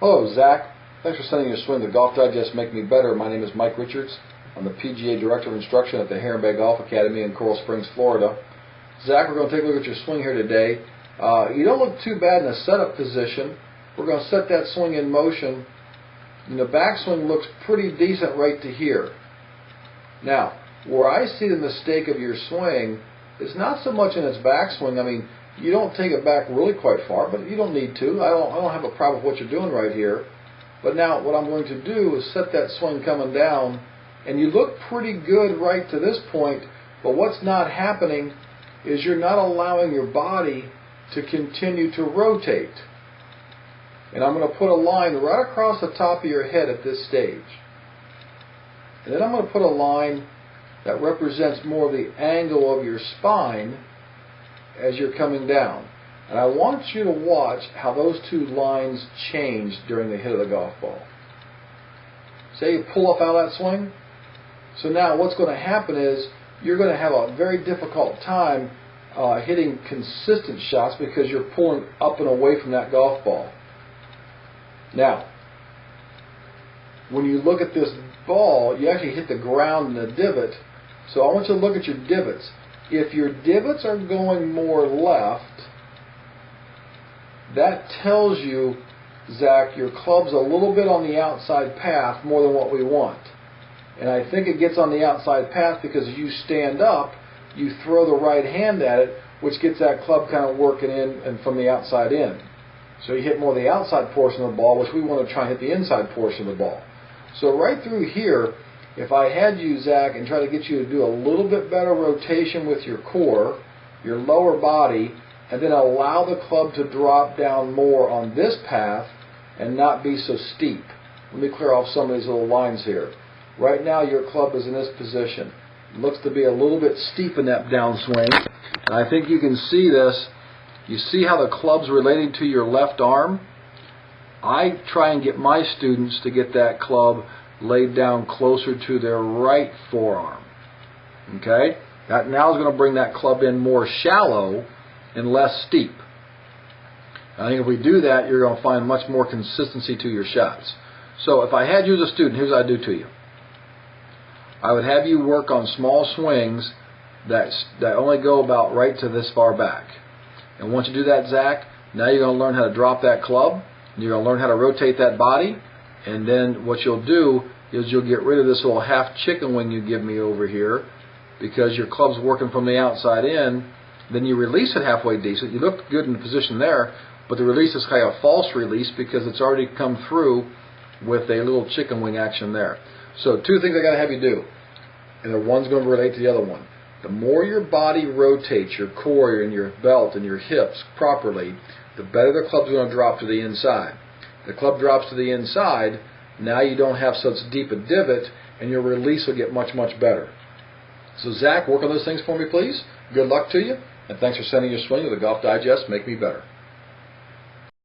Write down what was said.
Hello, Zach. Thanks for sending your swing to Golf Digest Make Me Better. My name is Mike Richards. I'm the PGA Director of Instruction at the Heron Bay Golf Academy in Coral Springs, Florida. Zach, we're going to take a look at your swing here today. You don't look too bad in the setup position. We're going to set that swing in motion. And the backswing looks pretty decent right to here. Now, where I see the mistake of your swing is not so much in its backswing. I mean, you don't take it back really quite far, but you don't need to. I don't have a problem with what you're doing right here. But now what I'm going to do is set that swing coming down, and you look pretty good right to this point, but what's not happening is you're not allowing your body to continue to rotate. And I'm going to put a line right across the top of your head at this stage. And then I'm going to put a line that represents more of the angle of your spine as you're coming down. And I want you to watch how those two lines change during the hit of the golf ball. Say you pull up out of that swing. So now what's going to happen is you're going to have a very difficult time hitting consistent shots because you're pulling up and away from that golf ball. Now, when you look at this ball, you actually hit the ground in the divot. So I want you to look at your divots. If your divots are going more left, that tells you, Zach, your club's a little bit on the outside path more than what we want. And I think it gets on the outside path because as you stand up, you throw the right hand at it, which gets that club kind of working in and from the outside in. So you hit more of the outside portion of the ball, which we want to try and hit the inside portion of the ball. So right through here, if I had you, Zach, and try to get you to do a little bit better rotation with your core, your lower body, and then allow the club to drop down more on this path and not be so steep. Let me clear off some of these little lines here. Right now your club is in this position. It looks to be a little bit steep in that downswing. And I think you can see this. You see how the club's relating to your left arm? I try and get my students to get that club laid down closer to their right forearm. Okay? That now is going to bring that club in more shallow and less steep. I think if we do that, you're going to find much more consistency to your shots. So if I had you as a student, here's what I'd do to you. I would have you work on small swings that only go about right to this far back. And once you do that, Zach, now you're going to learn how to drop that club. You're going to learn how to rotate that body. And then what you'll do is you'll get rid of this little half chicken wing you give me over here because your club's working from the outside in. Then you release it halfway decent. You look good in the position there, but the release is kind of a false release because it's already come through with a little chicken wing action there. So two things I got to have you do, and the one's going to relate to the other one. The more your body rotates, your core and your belt and your hips properly, the better the club's going to drop to the inside. The club drops to the inside, now you don't have such deep a divot, and your release will get much, much better. So Zach, work on those things for me, please. Good luck to you, and thanks for sending your swing to the Golf Digest Make Me Better.